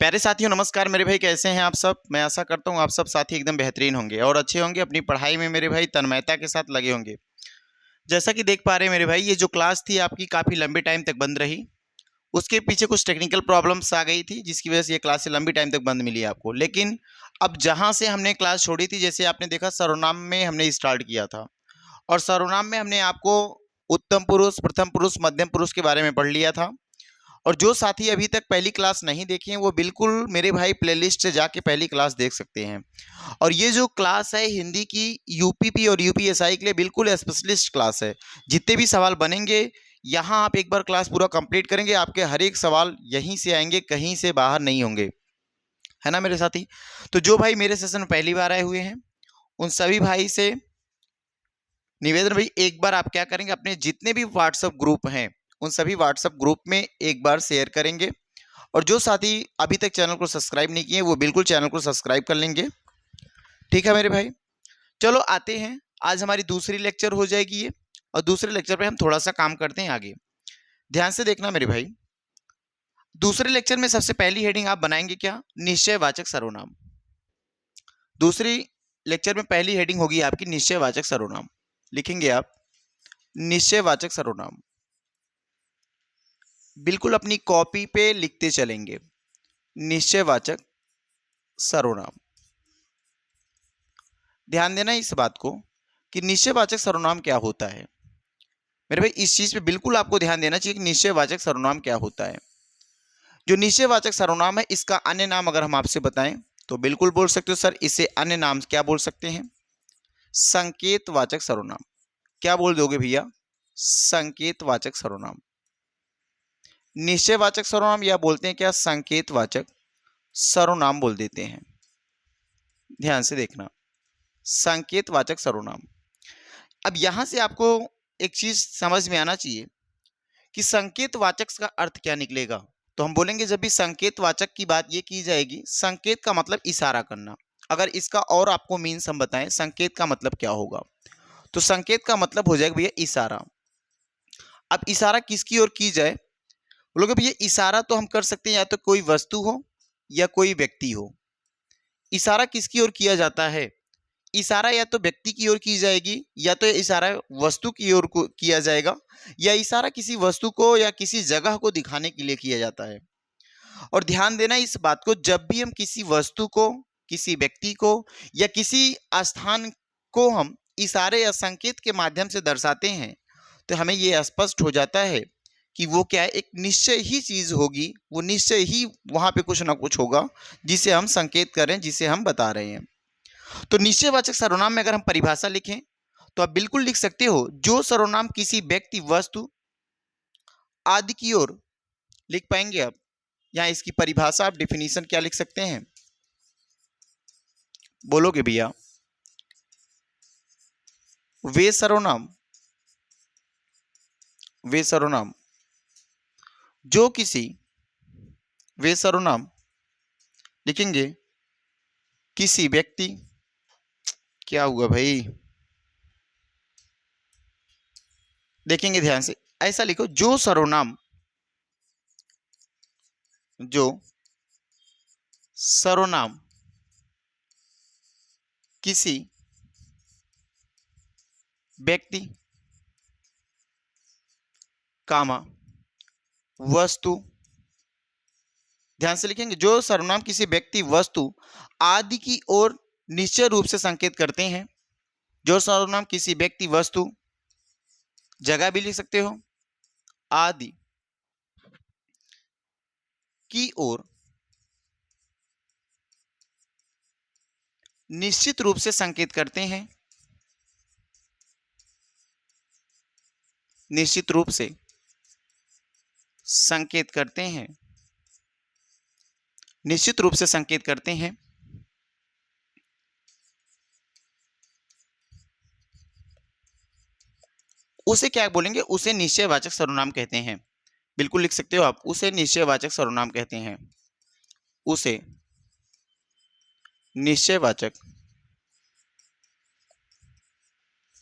प्यारे साथियों नमस्कार मेरे भाई, कैसे हैं आप सब। मैं आशा करता हूं आप सब साथी एकदम बेहतरीन होंगे और अच्छे होंगे, अपनी पढ़ाई में मेरे भाई तन्मयता के साथ लगे होंगे। जैसा कि देख पा रहे हैं मेरे भाई, ये जो क्लास थी आपकी काफ़ी लंबे टाइम तक बंद रही। उसके पीछे कुछ टेक्निकल प्रॉब्लम्स आ गई थी, जिसकी वजह से ये क्लास लंबी टाइम तक बंद मिली आपको। लेकिन अब जहां से हमने क्लास छोड़ी थी, जैसे आपने देखा सर्वनाम में हमने स्टार्ट किया था, और सर्वनाम में हमने आपको उत्तम पुरुष, प्रथम पुरुष, मध्यम पुरुष के बारे में पढ़ लिया था। और जो साथी अभी तक पहली क्लास नहीं देखे हैं, वो बिल्कुल मेरे भाई प्लेलिस्ट से जाके पहली क्लास देख सकते हैं। और ये जो क्लास है हिंदी की, यूपीपी और यूपीएसआई के लिए बिल्कुल स्पेशलिस्ट क्लास है। जितने भी सवाल बनेंगे, यहाँ आप एक बार क्लास पूरा कंप्लीट करेंगे, आपके हर एक सवाल यहीं से आएंगे, कहीं से बाहर नहीं होंगे, है ना मेरे साथी। तो जो भाई मेरे सेशन में पहली बार आए हुए हैं, उन सभी भाई से निवेदन भाई, एक बार आप क्या करेंगे, अपने जितने भी व्हाट्सएप ग्रुप हैं उन सभी व्हाट्सएप ग्रुप में एक बार शेयर करेंगे। और जो साथी अभी तक चैनल को सब्सक्राइब नहीं किए, वो बिल्कुल चैनल को सब्सक्राइब कर लेंगे। ठीक है मेरे भाई, चलो आते हैं। आज हमारी दूसरी लेक्चर हो जाएगी ये, और दूसरे लेक्चर पे हम थोड़ा सा काम करते हैं आगे। ध्यान से देखना मेरे भाई, दूसरे लेक्चर में सबसे पहली हेडिंग आप बनाएंगे क्या, निश्चयवाचक सर्वनाम। दूसरी लेक्चर में पहली हेडिंग होगी आपकी निश्चयवाचक सर्वनाम। लिखेंगे आप निश्चयवाचक सर्वनाम, बिल्कुल अपनी कॉपी पे लिखते चलेंगे। निश्चयवाचक सर्वनाम, ध्यान देना इस बात को कि निश्चयवाचक सर्वनाम क्या होता है। मेरे भाई इस चीज पे बिल्कुल आपको ध्यान देना चाहिए कि निश्चयवाचक सर्वनाम क्या होता है। जो निश्चयवाचक सर्वनाम है, इसका अन्य नाम अगर हम आपसे बताएं तो बिल्कुल बोल सकते हो सर, इसे अन्य नाम क्या बोल सकते हैं, संकेतवाचक सर्वनाम। क्या बोल दोगे भैया, संकेतवाचक सर्वनाम। निश्चयवाचक सर्वनाम या बोलते हैं क्या, संकेतवाचक सर्वनाम बोल देते हैं। ध्यान से देखना, संकेतवाचक सर्वनाम। अब यहां से आपको एक चीज समझ में आना चाहिए कि संकेतवाचक का अर्थ क्या निकलेगा। तो हम बोलेंगे, जब भी संकेतवाचक की बात ये की जाएगी, संकेत का मतलब इशारा करना। अगर इसका और आपको मीन्स हम बताएं, संकेत का मतलब क्या होगा, तो संकेत का मतलब हो जाएगा भैया इशारा। अब इशारा किसकी ओर की जाए, बोलोगे भैया इशारा तो हम कर सकते हैं या तो कोई वस्तु हो या कोई व्यक्ति हो। इशारा किसकी ओर किया जाता है, इशारा या तो व्यक्ति की ओर की जाएगी, या तो इशारा वस्तु की ओर को किया जाएगा, या इशारा किसी वस्तु को या किसी जगह को दिखाने के लिए किया जाता है। और ध्यान देना इस बात को, जब भी हम किसी वस्तु को, किसी व्यक्ति को या किसी स्थान को हम इशारे या संकेत के माध्यम से दर्शाते हैं, तो हमें यह स्पष्ट हो जाता है कि वो क्या है, एक निश्चय ही चीज होगी, वो निश्चय ही वहां पे कुछ ना कुछ होगा जिसे हम संकेत करें, जिसे हम बता रहे हैं। तो निश्चयवाचक सर्वनाम में अगर हम परिभाषा लिखें तो आप बिल्कुल लिख सकते हो, जो सर्वनाम किसी व्यक्ति, वस्तु आदि की ओर, लिख पाएंगे आप। यहां इसकी परिभाषा, आप डिफिनीशन क्या लिख सकते हैं, बोलोगे भैया, वे सर्वनाम, वे सर्वनाम जो किसी, वे सर्वनाम लिखेंगे किसी व्यक्ति, क्या हुआ भाई, देखेंगे ध्यान से, ऐसा लिखो, जो सर्वनाम, जो सर्वनाम किसी व्यक्ति, कामा वस्तु, ध्यान से लिखेंगे, जो सर्वनाम किसी व्यक्ति, वस्तु आदि की ओर निश्चय रूप से संकेत करते हैं। जो सर्वनाम किसी व्यक्ति, वस्तु, जगह भी लिख सकते हो, आदि की ओर निश्चित रूप से संकेत करते हैं, निश्चित रूप से संकेत करते हैं, निश्चित रूप से संकेत करते हैं, उसे क्या बोलेंगे, उसे निश्चयवाचक सर्वनाम कहते हैं। बिल्कुल लिख सकते हो आप, उसे निश्चयवाचक सर्वनाम कहते हैं, उसे निश्चयवाचक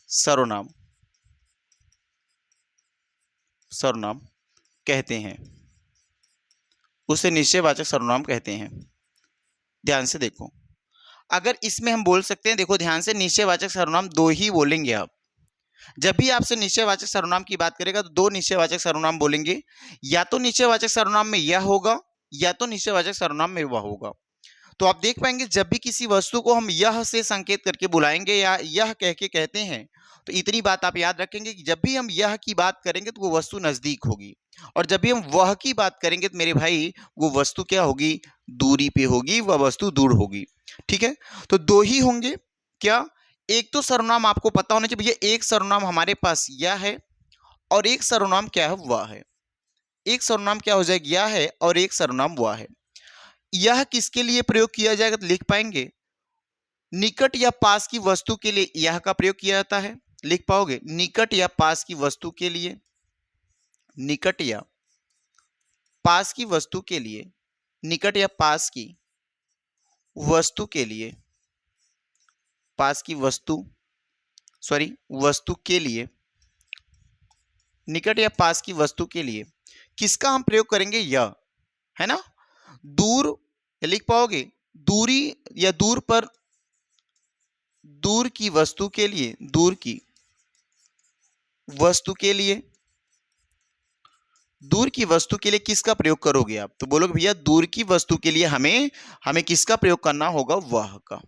सर्वनाम, सर्वनाम कहते हैं। उसे निश्चयवाचक सर्वनाम कहते हैं। ध्यान से देखो, अगर इसमें हम बोल सकते हैं, देखो ध्यान से, निश्चयवाचक सर्वनाम दो ही बोलेंगे आप। जब भी आपसे निश्चयवाचक सर्वनाम की बात करेगा तो दो निश्चयवाचक सर्वनाम बोलेंगे, या तो निश्चयवाचक सर्वनाम में यह होगा या तो निश्चयवाचक सर्वनाम में वह होगा। तो आप देख पाएंगे जब भी किसी वस्तु को हम यह से संकेत करके बुलाएंगे या यह कह के कहते हैं, तो इतनी बात आप याद रखेंगे कि जब भी हम यह की बात करेंगे तो वो वस्तु नजदीक होगी, और जब भी हम वह की बात करेंगे तो मेरे भाई वो वस्तु क्या होगी, दूरी पे होगी, वह वस्तु दूर होगी। ठीक है, तो दो ही होंगे। क्या, एक तो सर्वनाम आपको पता होना चाहिए भैया, एक सर्वनाम हमारे पास यह है और एक सर्वनाम क्या है, वह है। एक सर्वनाम क्या हो जाएगा, यह है, और एक सर्वनाम वह है। यह किसके लिए प्रयोग किया जाएगा तो लिख पाएंगे, निकट या पास की वस्तु के लिए यह का प्रयोग किया जाता है। लिख पाओगे, निकट या पास की वस्तु के लिए, निकट या पास की वस्तु के लिए, निकट या पास की वस्तु के लिए, पास की वस्तु, सॉरी वस्तु के लिए, निकट या पास की वस्तु के लिए किसका हम प्रयोग करेंगे, यह है ना। दूर, लिख पाओगे, दूरी या दूर पर, दूर की वस्तु के लिए, दूर की वस्तु के लिए, दूर की वस्तु के लिए किसका प्रयोग करोगे आप, तो बोलोगे भैया दूर की वस्तु के लिए हमें हमें किसका प्रयोग करना होगा, वह का।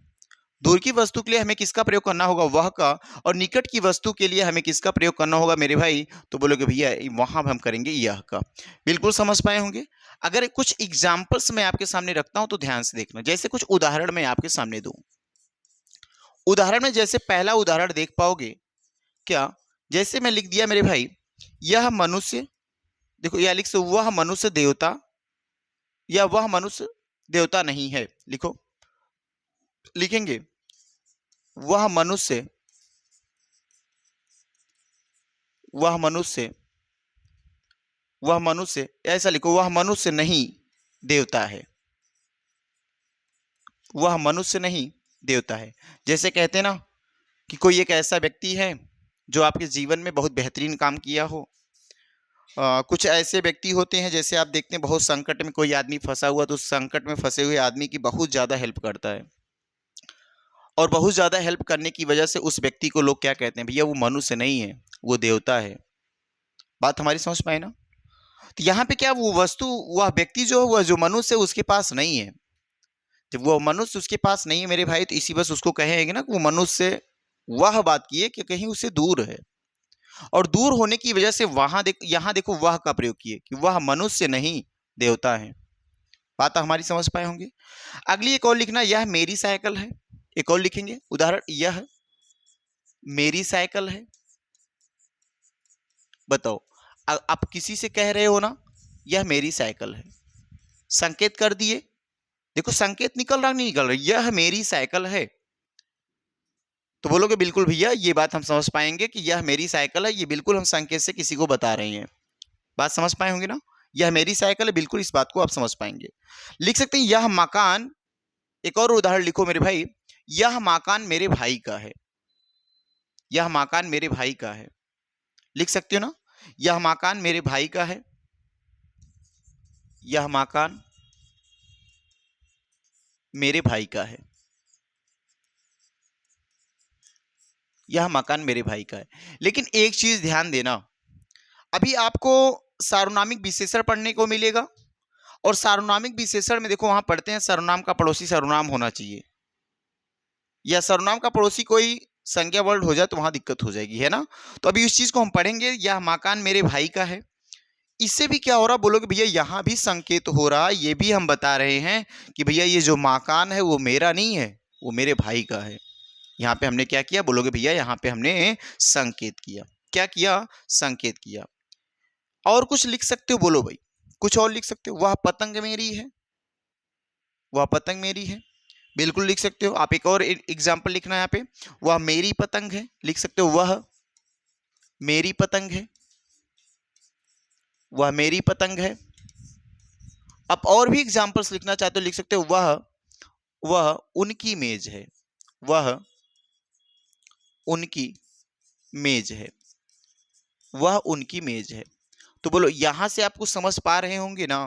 दूर की वस्तु के लिए हमें किसका प्रयोग करना होगा, वह का। और निकट की वस्तु के लिए हमें किसका प्रयोग करना होगा मेरे भाई, तो बोलोगे भैया वहां हम करेंगे यह का। बिल्कुल समझ पाए होंगे। अगर कुछ एग्जाम्पल्स मैं आपके सामने रखता हूं तो ध्यान से देखना, जैसे कुछ उदाहरण मैं आपके सामने दूं। उदाहरण में जैसे पहला उदाहरण देख पाओगे क्या, जैसे मैं लिख दिया मेरे भाई, यह मनुष्य, देखो यह लिख, वह मनुष्य देवता या वह मनुष्य देवता नहीं है। लिखो, लिखेंगे वह मनुष्य, वह मनुष्य, वह मनुष्य, ऐसा लिखो, वह मनुष्य नहीं देवता है, वह मनुष्य नहीं देवता है। जैसे कहते हैं ना कि कोई एक ऐसा व्यक्ति है जो आपके जीवन में बहुत बेहतरीन काम किया हो। कुछ ऐसे व्यक्ति होते हैं, जैसे आप देखते हैं बहुत संकट में कोई आदमी फंसा हुआ तो उस संकट में फंसे हुए आदमी की बहुत ज़्यादा हेल्प करता है, और बहुत ज़्यादा हेल्प करने की वजह से उस व्यक्ति को लोग क्या कहते हैं, भैया वो मनुष्य नहीं है, वो देवता है। बात हमारी समझ पाए ना। तो यहाँ पे क्या, वो वस्तु, वह व्यक्ति जो है, वह जो मनुष्य है उसके पास नहीं है। जब वो मनुष्य उसके पास नहीं है मेरे भाई, तो इसी बस उसको कहेंगे ना कि वो मनुष्य, वह बात की है कि कहीं उससे दूर है, और दूर होने की वजह से वहां यहाँ देखो वह का प्रयोग किए कि वह मनुष्य नहीं देवता है। बात हमारी समझ पाए होंगे। अगली एक और लिखना, यह मेरी साइकिल है। एक और लिखेंगे उदाहरण, यह मेरी साइकिल है। बताओ, आप किसी से कह रहे हो ना यह मेरी साइकिल है, संकेत कर दिए, देखो संकेत निकल रहा नहीं निकल रहा, यह मेरी साइकिल है। तो बोलोगे बिल्कुल भैया ये बात हम समझ पाएंगे कि यह मेरी साइकिल है, ये बिल्कुल हम संकेत से किसी को बता रहे हैं। बात समझ पाए होंगे ना, यह मेरी साइकिल है, बिल्कुल इस बात को आप समझ पाएंगे। लिख सकते हैं यह मकान, एक और उदाहरण लिखो मेरे भाई, यह मकान मेरे भाई का है, यह मकान मेरे भाई का है। लिख सकते हो ना, यह मकान मेरे भाई का है, यह मकान मेरे भाई का है, यह मकान मेरे भाई का है। लेकिन एक चीज ध्यान देना, अभी आपको सार्वनामिक विशेषण पढ़ने को मिलेगा, और सार्वनामिक विशेषण में देखो वहां पढ़ते हैं सर्वनाम का पड़ोसी सर्वनाम होना चाहिए, या सर्वनाम का पड़ोसी कोई संज्ञा वर्ड हो जाए तो वहां दिक्कत हो जाएगी, है ना। तो अभी उस चीज को हम पढ़ेंगे, यह मकान मेरे भाई का है। इससे भी क्या हो रहा, बोलोगे भैया यहाँ भी संकेत हो रहा, ये भी हम बता रहे हैं कि भैया ये जो मकान है वो मेरा नहीं है, वो मेरे भाई का है। यहाँ पे हमने क्या किया, बोलोगे भैया यहाँ पे हमने संकेत किया। क्या किया, संकेत किया। और कुछ लिख सकते हो, बोलो भाई कुछ और लिख सकते हो, वह पतंग मेरी है, वह पतंग मेरी है, बिल्कुल लिख सकते हो आप। एक और एग्जाम्पल लिखना है यहाँ पे, वह मेरी पतंग है, लिख सकते हो वह मेरी पतंग है, वह मेरी पतंग है। आप और भी एग्जाम्पल्स लिखना चाहते हो लिख सकते हो, वह उनकी मेज है, वह उनकी मेज है, वह उनकी मेज है। तो बोलो यहां से आपको समझ पा रहे होंगे ना,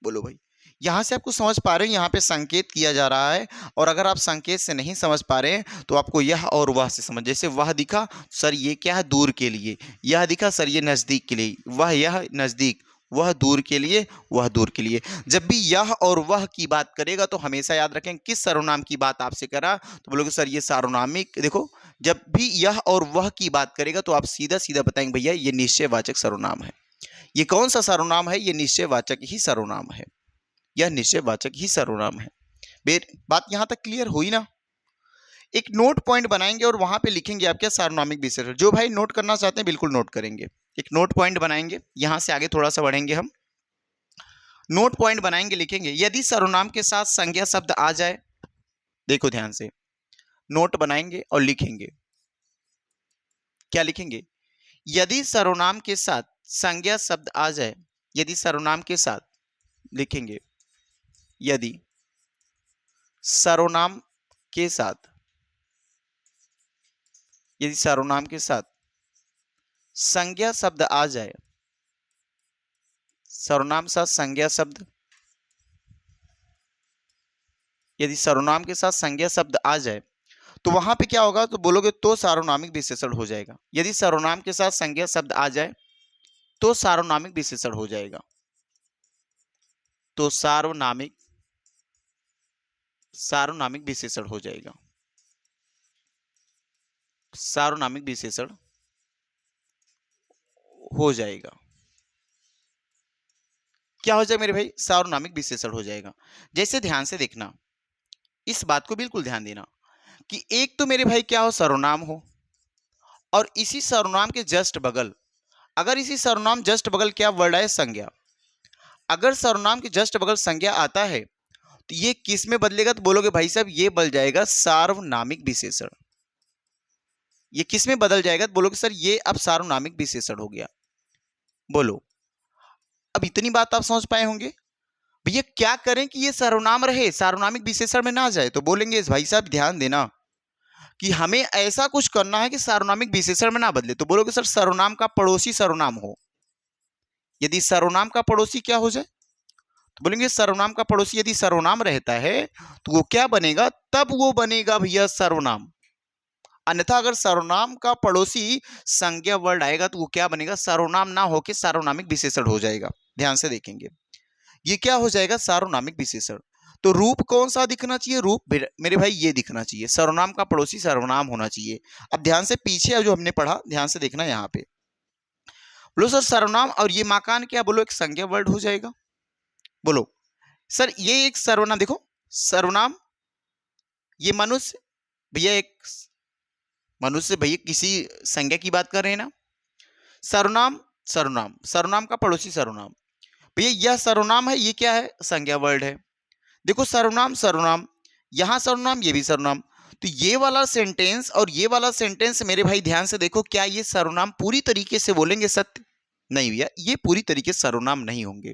बोलो भाई, यहां से आपको समझ पा रहे हैं, यहाँ पे संकेत किया जा रहा है। और अगर आप संकेत से नहीं समझ पा रहे हैं तो आपको यह और वह से समझ, जैसे वह दिखा सर ये क्या है, दूर के लिए, यह दिखा सर ये नजदीक के लिए, वह यह नजदीक, वह दूर के लिए, वह दूर के लिए। जब भी यह और वह की बात करेगा तो हमेशा याद रखें किस सर्वनाम की बात आपसे करा, तो बोलोगे सर ये सार्वनामिक। देखो जब भी यह और वह की बात करेगा तो आप सीधा सीधा बताएंगे भैया ये निश्चयवाचक सर्वनाम है। ये कौन सा सर्वनाम है, ये निश्चयवाचक ही सर्वनाम है, यह निश्चयवाचक ही सर्वनाम है। बात यहां तक क्लियर हुई ना। एक नोट पॉइंट बनाएंगे और वहां पे लिखेंगे आप क्या, सार्वनामिक विशेषण। जो भाई नोट करना चाहते हैं बिल्कुल नोट करेंगे। एक नोट पॉइंट बनाएंगे, यहां से आगे थोड़ा सा बढ़ेंगे हम। नोट पॉइंट बनाएंगे, लिखेंगे यदि सर्वनाम के साथ संज्ञा शब्द आ जाए, देखो ध्यान से, नोट बनाएंगे और लिखेंगे। क्या लिखेंगे, यदि सर्वनाम के साथ संज्ञा शब्द आ जाए, यदि सर्वनाम के साथ लिखेंगे, यदि सर्वनाम के साथ, यदि सर्वनाम के साथ संज्ञा शब्द आ जाए, सर्वनाम साथ संज्ञा शब्द, यदि सर्वनाम के साथ संज्ञा शब्द आ जाए तो वहां पे क्या होगा, तो बोलोगे तो सार्वनामिक विशेषण हो जाएगा। यदि सर्वनाम के साथ संज्ञा शब्द आ जाए तो सार्वनामिक विशेषण हो जाएगा, तो सार्वनामिक विशेषण हो जाएगा, सार्वनामिक विशेषण हो जाएगा। क्या हो जाएगा मेरे भाई, सार्वनामिक विशेषण हो जाएगा। जैसे ध्यान से देखना, इस बात को बिल्कुल ध्यान देना कि एक तो मेरे भाई क्या हो, सर्वनाम हो, और इसी सर्वनाम के जस्ट बगल, अगर इसी सर्वनाम जस्ट बगल क्या वर्ड है, संज्ञा। अगर सर्वनाम के जस्ट बगल संज्ञा आता है तो ये किस में बदलेगा, तो बोलोगे भाई साहब ये बदल जाएगा सार्वनामिक विशेषण। ये किस में बदल जाएगा, तो बोलोगे सर ये अब सार्वनामिक विशेषण हो गया। बोलो, अब इतनी बात आप समझ पाए होंगे। भैया क्या करें कि ये सर्वनाम रहे, सार्वनामिक विशेषण में ना जाए, तो बोलेंगे भाई साहब ध्यान देना कि हमें ऐसा कुछ करना है कि सार्वनामिक विशेषण में ना बदले। तो बोलोगे सर सर्वनाम का पड़ोसी सर्वनाम हो। यदि सर्वनाम का पड़ोसी क्या हो जाए, तो बोलेंगे सर्वनाम का पड़ोसी यदि सर्वनाम रहता है तो वो क्या बनेगा, तब वो बनेगा भैया सर्वनाम। अन्यथा अगर सर्वनाम का पड़ोसी संज्ञा वर्ड आएगा तो वो क्या बनेगा, सर्वनाम ना होकर सार्वनामिक विशेषण हो जाएगा। ध्यान से देखेंगे, ये क्या हो जाएगा, सार्वनामिक विशेषण। तो रूप कौन सा दिखना चाहिए, रूप मेरे भाई ये दिखना चाहिए, सर्वनाम का पड़ोसी सर्वनाम होना चाहिए। अब ध्यान से पीछे जो हमने पढ़ा ध्यान से देखना, यहाँ पे बोलो सर सर्वनाम और ये मकान क्या, बोलो एक संज्ञा वर्ड हो जाएगा। बोलो सर ये एक सर्वनाम, देखो सर्वनाम, ये मनुष्य, भैया एक मनुष्य, भैया किसी संज्ञा की बात कर रहे हैं ना। सर्वनाम सर्वनाम, सर्वनाम का पड़ोसी सर्वनाम, भैया यह सर्वनाम है, ये क्या है, संज्ञा वर्ड है। देखो सर्वनाम सर्वनाम, यहां सर्वनाम ये भी सर्वनाम, तो ये वाला सेंटेंस और ये वाला सेंटेंस मेरे भाई ध्यान से देखो, क्या ये सर्वनाम पूरी तरीके से बोलेंगे सत्य, नहीं भैया ये पूरी तरीके से सर्वनाम नहीं होंगे।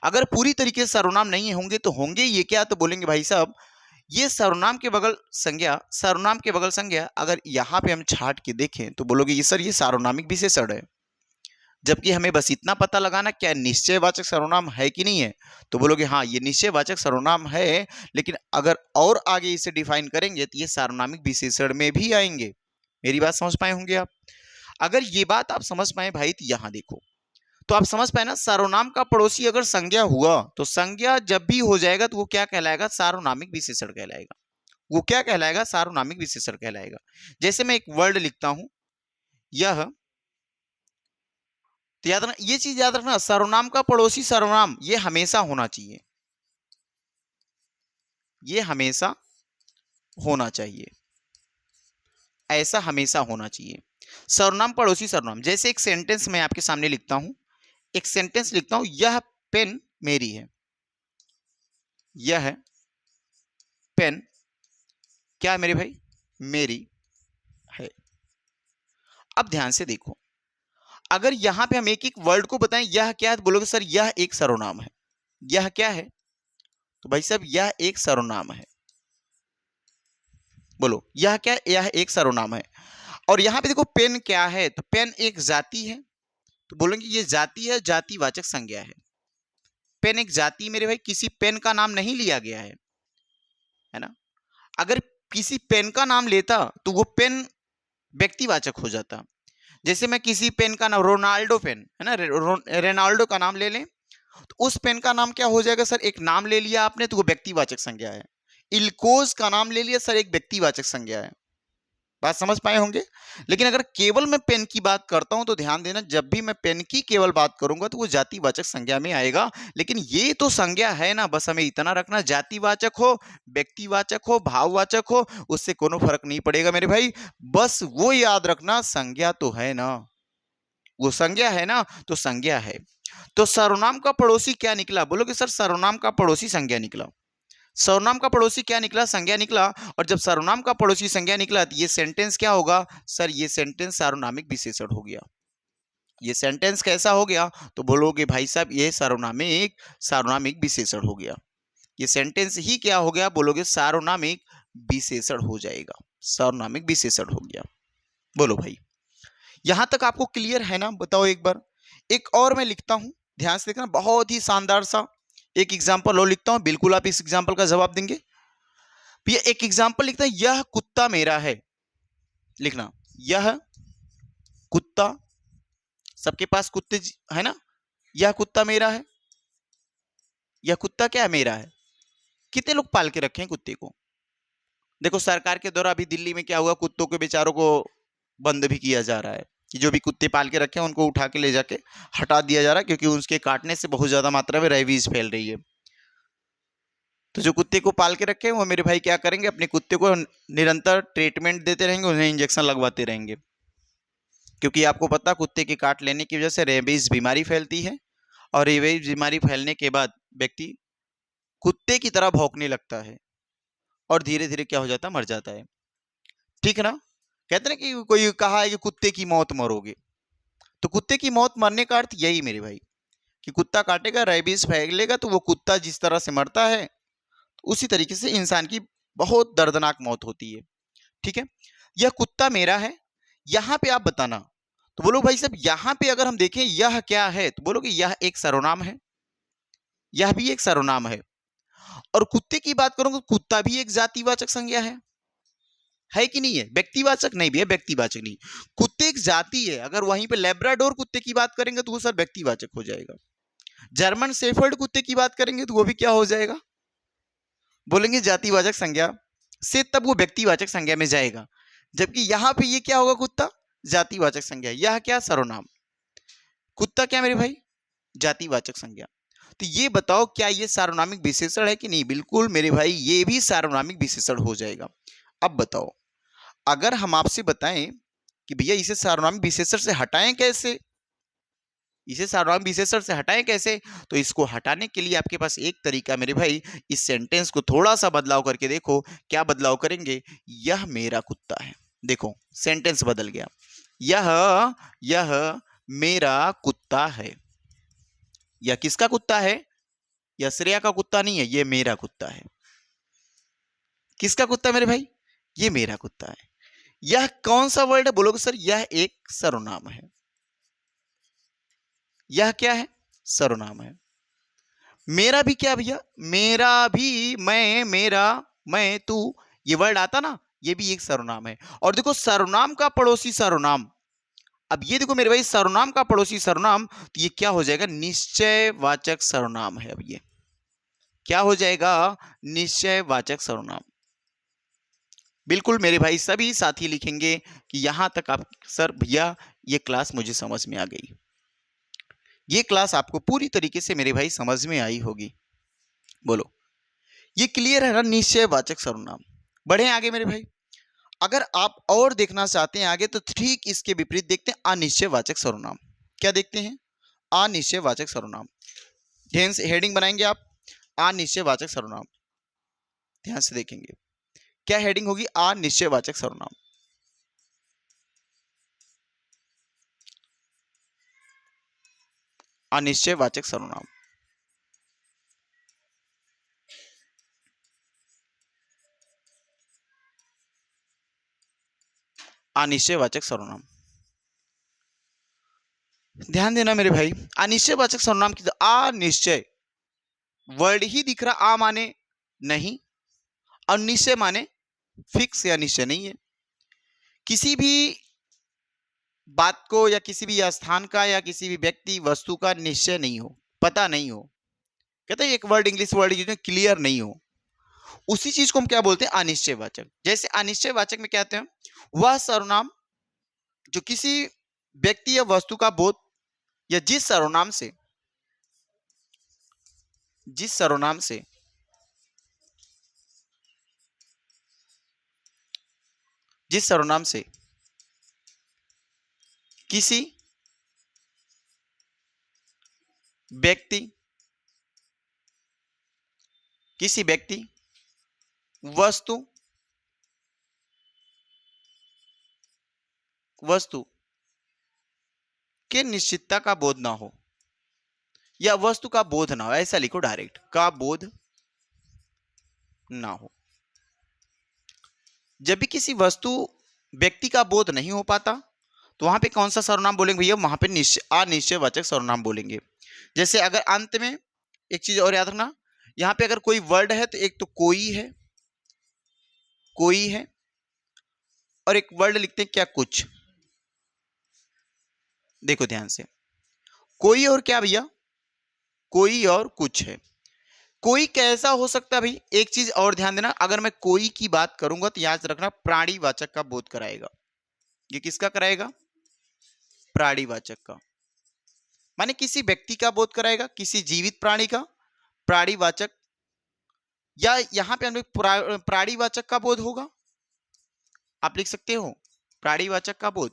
अगर पूरी तरीके से सर्वनाम नहीं होंगे तो होंगे ये क्या, तो बोलेंगे भाई साहब ये सर्वनाम के बगल संज्ञा, सर्वनाम के बगल संज्ञा, अगर यहाँ पे हम छाट के देखें तो बोलोगे ये सर ये सार्वनामिक विशेषण है। जबकि हमें बस इतना पता लगाना क्या निश्चयवाचक सर्वनाम है कि नहीं है, तो बोलोगे हाँ ये निश्चयवाचक सर्वनाम है, लेकिन अगर और आगे इसे डिफाइन करेंगे तो ये सार्वनामिक विशेषण में भी आएंगे। मेरी बात समझ पाए होंगे आप। अगर ये बात आप समझ पाए भाई तो यहां देखो, तो आप समझ पाए ना, सर्वनाम का पड़ोसी अगर संज्ञा हुआ तो संज्ञा जब भी हो जाएगा तो वो क्या कहलाएगा, सार्वनामिक विशेषण कहलाएगा। वो क्या कहलाएगा, सार्वनामिक विशेषण कहलाएगा। जैसे मैं एक वर्ड लिखता हूं यह, तो याद रखना, ये चीज याद रखना, सर्वनाम का पड़ोसी सर्वनाम ये हमेशा होना चाहिए, ये हमेशा होना चाहिए, ऐसा हमेशा होना चाहिए। सर्वनाम पड़ोसी सर्वनाम, जैसे एक सेंटेंस मैं आपके सामने लिखता हूं, एक सेंटेंस लिखता हूं, यह पेन मेरी है, यह पेन क्या है मेरे भाई, मेरी है। अब ध्यान से देखो, अगर यहां पे हम एक एक वर्ड को बताएं यह क्या है, तो बोलोगे सर यह एक सर्वनाम है। यह क्या है, तो भाई साहब यह एक सर्वनाम है। बोलो यह क्या, यह एक सर्वनाम है। और यहां पे देखो पेन क्या है, तो पेन एक जाति है, तो बोलेंगे ये जाति है, जातिवाचक संज्ञा है। पेन एक जाति मेरे भाई, किसी पेन का नाम नहीं लिया गया है ना। अगर किसी पेन का नाम लेता तो वो पेन व्यक्तिवाचक हो जाता। जैसे मैं किसी पेन का नाम, रोनाल्डो पेन है ना, रेनाल्डो का नाम ले लें तो उस पेन का नाम क्या हो जाएगा सर, एक नाम ले लिया आपने तो वो व्यक्तिवाचक संज्ञा है। इल्कोज का नाम ले लिया सर, एक व्यक्तिवाचक संज्ञा है। बात समझ पाए होंगे। लेकिन अगर केवल मैं पेन की बात करता हूं तो ध्यान देना, जब भी मैं पेन की केवल बात करूंगा तो वो जातिवाचक संज्ञा में आएगा। लेकिन ये तो संज्ञा है ना, बस हमें इतना रखना, जातिवाचक हो, व्यक्तिवाचक हो, भाववाचक हो, उससे कोनो फर्क नहीं पड़ेगा मेरे भाई। बस वो याद रखना, संज्ञा तो है ना, वो संज्ञा है ना, तो संज्ञा है। तो सर्वनाम का पड़ोसी क्या निकला, बोलोगे सर सर्वनाम का पड़ोसी संज्ञा निकला। सर्वनाम का पड़ोसी क्या निकला, संज्ञा निकला। और जब सर्वनाम का पड़ोसी संज्ञा निकला तो ये सेंटेंस क्या होगा सर, ये सेंटेंस सार्वनामिक विशेषण हो गया। ये सेंटेंस कैसा हो गया, तो बोलोगे भाई साहब ये सार्वनामिक सार्वनामिक विशेषण हो गया। ये सेंटेंस ही क्या हो गया, बोलोगे सार्वनामिक विशेषण हो जाएगा, सार्वनामिक विशेषण हो गया। बोलो भाई, यहां तक आपको क्लियर है ना, बताओ एक बार। एक और मैं लिखता हूं, ध्यान से देखना, बहुत ही शानदार सा एक एग्जाम्पल और लिखता हूं, बिल्कुल आप इस एग्जाम्पल का जवाब देंगे। ये एक एग्जाम्पल लिखता है, यह कुत्ता मेरा है। लिखना, यह कुत्ता, सबके पास कुत्ते है ना, यह कुत्ता मेरा है। यह कुत्ता क्या है, मेरा है। कितने लोग पाल के रखे हैं कुत्ते को। देखो सरकार के द्वारा अभी दिल्ली में क्या हुआ, कुत्तों के बेचारों को बंद भी किया जा रहा है कि जो भी कुत्ते पाल के रखे हैं उनको उठा के ले जाके हटा दिया जा रहा है, क्योंकि उसके काटने से बहुत ज्यादा मात्रा में रेबीज फैल रही है। तो जो कुत्ते को पाल के रखे हैं वो मेरे भाई क्या करेंगे, अपने कुत्ते को निरंतर ट्रीटमेंट देते रहेंगे, उन्हें इंजेक्शन लगवाते रहेंगे। क्योंकि आपको पता, कुत्ते के काट लेने की वजह से रेबीज बीमारी फैलती है, और रेबीज बीमारी फैलने के बाद व्यक्ति कुत्ते की तरह भौंकने लगता है और धीरे धीरे क्या हो जाता है, मर जाता है। ठीक है ना। कहते हैं कि कोई कहा है कि कुत्ते की मौत मरोगे, तो कुत्ते की मौत मरने का अर्थ यही मेरे भाई, कि कुत्ता काटेगा, रेबीज फैलेगा, तो वो कुत्ता जिस तरह से मरता है उसी तरीके से इंसान की बहुत दर्दनाक मौत होती है। ठीक है, यह कुत्ता मेरा है। यहां पे आप बताना, तो बोलो भाई साहब यहां पे अगर हम देखें यह क्या है, तो बोलोगे यह एक सर्वनाम है, यह भी एक सर्वनाम है। और कुत्ते की बात करूंगा, कुत्ता भी एक जातिवाचक संज्ञा है कि नहीं है, व्यक्तिवाचक नहीं भी है, व्यक्तिवाचक नहीं। कुत्ते एक जाति है, अगर वहीं पे लेब्राडोर कुत्ते की बात करेंगे तो वो सर व्यक्तिवाचक हो जाएगा। जर्मन शेफर्ड कुत्ते की बात करेंगे तो वो भी क्या हो जाएगा, बोलेंगे जातिवाचक संज्ञा से, तब वो व्यक्तिवाचक संज्ञा में जाएगा। जबकि यहां पे ये क्या होगा, कुत्ता जातिवाचक संज्ञा, यह क्या सर्वनाम, कुत्ता क्या मेरे भाई जातिवाचक संज्ञा। तो ये बताओ क्या ये सार्वनामिक विशेषण है कि नहीं, बिल्कुल मेरे भाई ये भी सार्वनामिक विशेषण हो जाएगा। अब बताओ, अगर हम आपसे बताएं कि भैया इसे सार्वनामिक विशेषण से हटाएं कैसे, इसे सार्वनामिक विशेषण से हटाएं कैसे, तो इसको हटाने के लिए आपके पास एक तरीका मेरे भाई, इस सेंटेंस को थोड़ा सा बदलाव करके देखो। क्या बदलाव करेंगे, यह मेरा कुत्ता है। देखो सेंटेंस बदल गया, यह मेरा कुत्ता है। यह किसका कुत्ता है, यह श्रेया का कुत्ता नहीं है, यह मेरा कुत्ता है। किसका कुत्ता मेरे भाई, ये मेरा कुत्ता है। यह कौन सा वर्ड है, बोलोगे सर यह एक सर्वनाम है। यह क्या है, सर्वनाम है। मेरा भी क्या भैया, मेरा भी, मैं, मेरा, मैं, तू, ये वर्ड आता ना, ये भी एक सर्वनाम है। और देखो सर्वनाम का पड़ोसी सर्वनाम, अब ये देखो मेरे भाई सर्वनाम का पड़ोसी सर्वनाम, तो ये क्या हो जाएगा, निश्चयवाचक सर्वनाम है। अब ये क्या हो जाएगा, निश्चयवाचक सर्वनाम। बिल्कुल मेरे भाई सभी साथी लिखेंगे कि यहां तक आप, सर भैया ये क्लास मुझे समझ में आ गई, ये क्लास आपको पूरी तरीके से मेरे भाई समझ में आई होगी। बोलो ये क्लियर है ना, निश्चयवाचक सर्वनाम। बढ़े आगे मेरे भाई, अगर आप और देखना चाहते हैं आगे तो ठीक इसके विपरीत देखते हैं अनिश्चयवाचक सर्वनाम। क्या देखते हैं, अनिश्चयवाचक सर्वनाम। ध्यान से हेडिंग बनाएंगे आप, अनिश्चयवाचक सर्वनाम। ध्यान से देखेंगे क्या हेडिंग होगी, अनिश्चयवाचक सर्वनाम। अनिश्चयवाचक सर्वनाम, अनिश्चयवाचक सर्वनाम। ध्यान देना मेरे भाई, अनिश्चयवाचक सर्वनाम की अनिश्चय, वर्ड ही दिख रहा, आ माने नहीं और निश्चय माने फिक्स या निश्चय नहीं है। किसी भी बात को या किसी भी स्थान का या किसी भी व्यक्ति वस्तु का निश्चय नहीं हो, पता नहीं हो, कहते हैं एक वर्ड इंग्लिश वर्ड यूज है, क्लियर नहीं हो, उसी चीज को हम क्या बोलते हैं, अनिश्चयवाचक। जैसे अनिश्चयवाचक में क्या कहते हैं, वह सर्वनाम जो किसी व्यक्ति या वस्तु का बोध या जिस सर्वनाम से किसी व्यक्ति वस्तु के निश्चितता का बोध ना हो या वस्तु का बोध ना हो, ऐसा लिखो डायरेक्ट, का बोध ना हो। जब भी किसी वस्तु व्यक्ति का बोध नहीं हो पाता तो वहां पे कौन सा सर्वनाम बोलेंगे भैया, वहां पे अनिश्चयवाचक सर्वनाम बोलेंगे। जैसे अगर अंत में एक चीज और याद रखना, यहां पे अगर कोई वर्ड है तो एक तो कोई है और एक वर्ड लिखते हैं क्या, कुछ। देखो ध्यान से, कोई और क्या भैया, कोई और कुछ है। कोई कैसा हो सकता है भाई, एक चीज और ध्यान देना, अगर मैं कोई की बात करूंगा तो याद रखना प्राणीवाचक का बोध कराएगा। ये किसका कराएगा, प्राणीवाचक का, माने किसी व्यक्ति का बोध कराएगा, किसी जीवित प्राणी का प्राणीवाचक, या यहां पे हम लोग प्राणीवाचक का बोध होगा, आप लिख सकते हो प्राणीवाचक का बोध,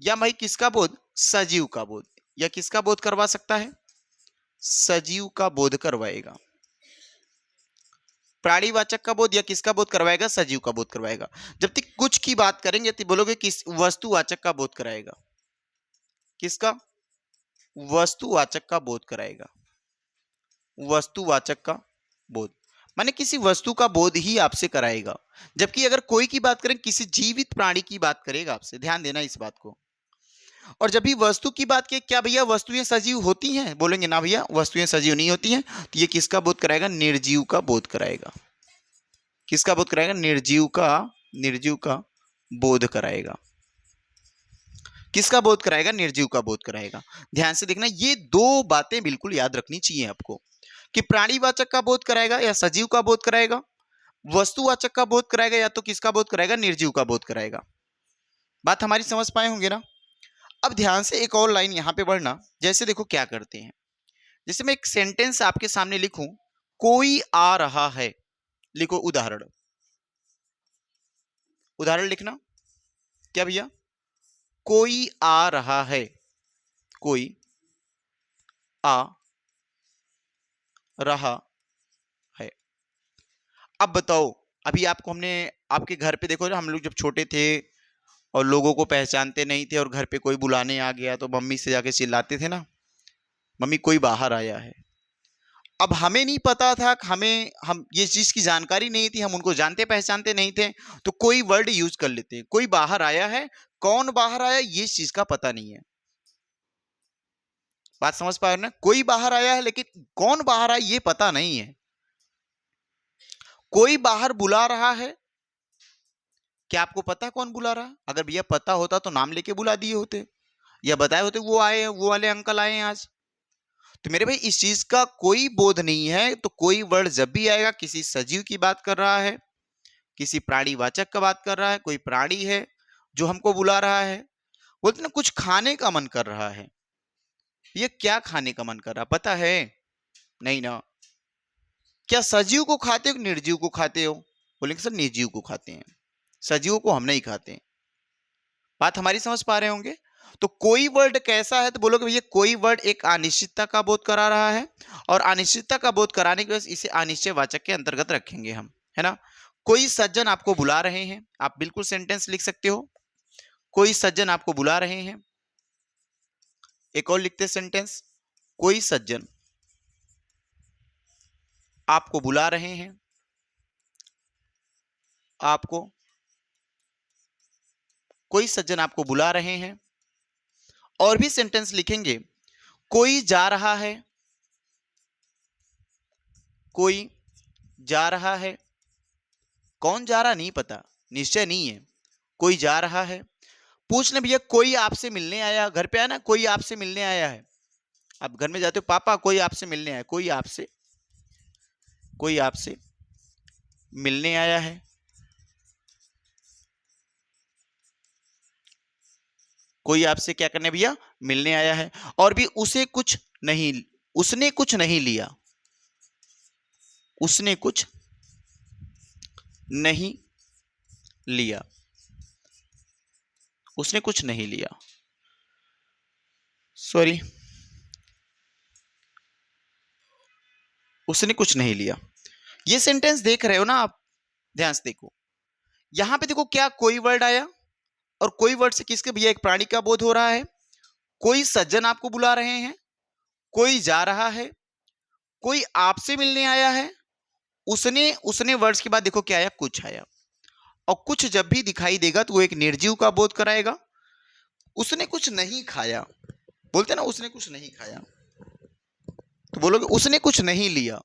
या भाई किसका बोध, सजीव का बोध, या किसका बोध करवा सकता है, सजीव का बोध करवाएगा। प्राणीवाचक का बोध या किसका बोध करवाएगा, सजीव का बोध करवाएगा। जब तक कुछ की बात करेंगे तो बोलोगे किस, वस्तुवाचक का बोध कराएगा, किसका, वस्तुवाचक का बोध कराएगा, वस्तुवाचक का बोध, माने किसी वस्तु का बोध ही आपसे कराएगा। जबकि अगर कोई की बात करें, किसी जीवित प्राणी की बात करेगा आपसे, ध्यान देना इस बात को। और जब भी वस्तु की बात की, क्या भैया वस्तुएं सजीव होती हैं, बोलेंगे ना भैया वस्तुएं सजीव नहीं होती हैं, तो ये किसका बोध कराएगा, निर्जीव का बोध कराएगा। किसका बोध कराएगा, निर्जीव का बोध कराएगा। किसका बोध कराएगा, निर्जीव का बोध कराएगा। ध्यान से देखना, ये दो बातें बिल्कुल याद रखनी चाहिए आपको, कि प्राणीवाचक का बोध कराएगा या सजीव का बोध कराएगा, वस्तुवाचक का बोध कराएगा या तो किसका बोध कराएगा, निर्जीव का बोध कराएगा। बात हमारी समझ पाए होंगे ना। अब ध्यान से एक और लाइन यहां पे बढ़ना, जैसे देखो क्या करते हैं, जैसे मैं एक सेंटेंस आपके सामने लिखूं, कोई आ रहा है, लिखो उदाहरण, उदाहरण लिखना क्या भैया, कोई आ रहा है, कोई आ रहा है। अब बताओ, अभी आपको हमने आपके घर पे देखो ना, हम लोग जब छोटे थे और लोगों को पहचानते नहीं थे और घर पे कोई बुलाने आ गया तो मम्मी से जाके चिल्लाते थे ना, मम्मी कोई बाहर आया है। अब हमें नहीं पता था, हम ये चीज की जानकारी नहीं थी, हम उनको जानते पहचानते नहीं थे, तो कोई वर्ड यूज कर लेते, कोई बाहर आया है, कौन बाहर आया ये चीज का पता नहीं है। बात समझ पा रहे ना, कोई बाहर आया है लेकिन कौन बाहर आया ये पता नहीं है। कोई बाहर बुला रहा है, क्या आपको पता कौन बुला रहा है, अगर भैया पता होता तो नाम लेके बुला दिए होते या बताए होते, वो आए हैं, वो वाले अंकल आए हैं आज। तो मेरे भाई इस चीज का कोई बोध नहीं है, तो कोई वर्ड जब भी आएगा किसी सजीव की बात कर रहा है, किसी प्राणीवाचक का बात कर रहा है, कोई प्राणी है जो हमको बुला रहा है। बोलते ना कुछ खाने का मन कर रहा है, ये क्या खाने का मन कर रहा पता है, नहीं ना। क्या सजीव को खाते हो निर्जीव को खाते हो, बोलेंगे सर निर्जीव को खाते हैं, सजीव को हम नहीं खाते। बात हमारी समझ पा रहे होंगे। तो कोई वर्ड कैसा है, तो बोलोगे भैया कोई वर्ड एक अनिश्चितता का बोध करा रहा है, और अनिश्चितता का बोध कराने के वजह इसे अनिश्चयवाचक के अंतर्गत रखेंगे हम, है ना। कोई सज्जन आपको बुला रहे हैं, आप बिल्कुल सेंटेंस लिख सकते हो, कोई सज्जन आपको बुला रहे हैं। एक और लिखते सेंटेंस, कोई सज्जन आपको बुला रहे हैं, आपको कोई सज्जन आपको बुला रहे हैं। और भी सेंटेंस लिखेंगे, कोई जा रहा है, कोई जा रहा है, कौन जा रहा नहीं पता, निश्चय नहीं है, कोई जा रहा है। पूछ ले भैया कोई आपसे मिलने आया, घर पे आया ना, कोई आपसे मिलने आया है, आप घर में जाते हो, पापा कोई आपसे मिलने आया, कोई आपसे मिलने आया है, कोई आपसे क्या करने भैया, मिलने आया है। और भी उसने कुछ नहीं लिया, उसने कुछ नहीं लिया, उसने कुछ नहीं लिया, सॉरी, उसने कुछ नहीं लिया। ये सेंटेंस देख रहे हो ना आप, ध्यान से देखो, यहां पे देखो क्या कोई वर्ड आया, और कोई वर्ड से किसके भैया, एक प्राणी का बोध हो रहा है, कोई सज्जन आपको बुला रहे हैं, कोई जा रहा है, कोई आपसे मिलने आया है, उसने वर्ड्स के बाद देखो क्या आया, कुछ आया। और कुछ जब भी दिखाई देगा तो वो एक निर्जीव का बोध कराएगा। उसने कुछ नहीं खाया, बोलते ना उसने कुछ नहीं खाया, तो बोलोगे उसने कुछ नहीं लिया।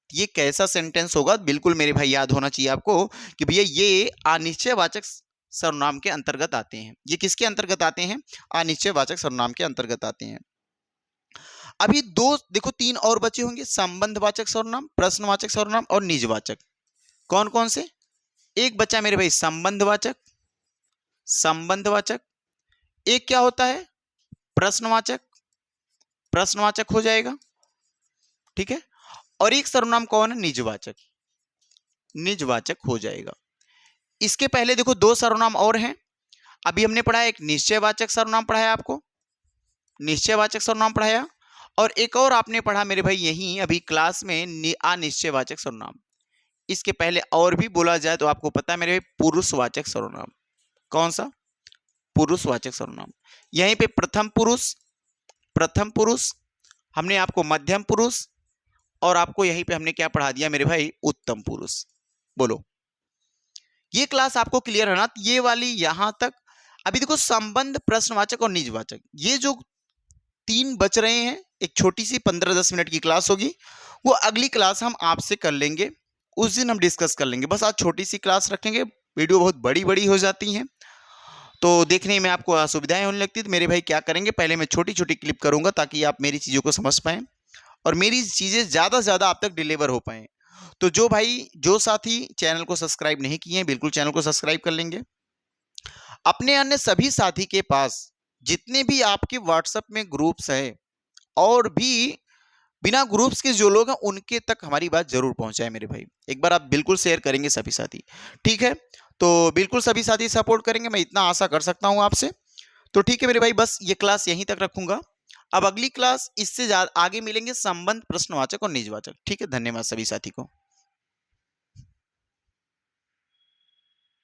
ये कैसा सेंटेंस होगा, बिल्कुल मेरे भाई याद होना चाहिए आपको कि भैया ये अनिश्चयवाचक सर्वनाम के अंतर्गत आते हैं। ये किसके अंतर्गत आते हैं, अनिश्चयवाचक सर्वनाम के अंतर्गत आते हैं। अभी दो देखो, तीन और बचे होंगे, संबंधवाचक सर्वनाम, प्रश्नवाचक सर्वनाम और निजवाचक। कौन कौन से, एक बचा मेरे भाई संबंधवाचक, एक क्या होता है प्रश्नवाचक हो जाएगा, ठीक है। और एक सर्वनाम कौन है, निजवाचक हो जाएगा। इसके पहले देखो दो सर्वनाम और हैं, अभी हमने पढ़ा एक निश्चयवाचक सर्वनाम पढ़ाया आपको, और एक और आपने पढ़ा मेरे भाई यही अभी क्लास में अनिश्चयवाचक सर्वनाम। इसके पहले और भी बोला जाए तो आपको पता है मेरे भाई पुरुषवाचक सर्वनाम। कौन सा, पुरुषवाचक सर्वनाम। यहीं पे प्रथम पुरुष, हमने आपको मध्यम पुरुष, और आपको यहीं पे हमने क्या पढ़ा दिया मेरे भाई, उत्तम पुरुष। बोलो ये क्लास आपको क्लियर है ना, ये वाली यहां तक। अभी देखो संबंध, प्रश्नवाचक और निजवाचक, ये जो तीन बच रहे हैं, एक छोटी सी 15-10 मिनट की क्लास होगी, वो अगली क्लास हम आपसे कर लेंगे, उस दिन हम डिस्कस कर लेंगे। बस आज छोटी सी क्लास रखेंगे, वीडियो बहुत बड़ी बड़ी हो जाती हैं तो देखने में आपको असुविधाएं होने लगती है। तो मेरे भाई क्या करेंगे, पहले मैं छोटी छोटी क्लिप करूंगा ताकि आप मेरी चीज़ों को समझ पाएं और मेरी चीज़ें ज़्यादा से ज़्यादा आप तक डिलीवर हो पाएं। तो जो साथी चैनल को सब्सक्राइब नहीं किए हैं, बिल्कुल चैनल को सब्सक्राइब कर लेंगे। अपने अन्य सभी साथी के पास जितने भी आपके व्हाट्सएप में ग्रुप्स हैं, और भी बिना ग्रुप्स के जो लोग हैं, उनके तक हमारी बात जरूर पहुंचाए मेरे भाई। एक बार आप बिल्कुल शेयर करेंगे सभी साथी, ठीक है। तो बिल्कुल सभी साथी सपोर्ट करेंगे, मैं इतना आशा कर सकता हूं आपसे। तो ठीक है मेरे भाई, बस ये क्लास यहीं तक रखूंगा। अब अगली क्लास इससे आगे मिलेंगे संबंध, प्रश्नवाचक और निजवाचक। ठीक है, धन्यवाद सभी साथी को।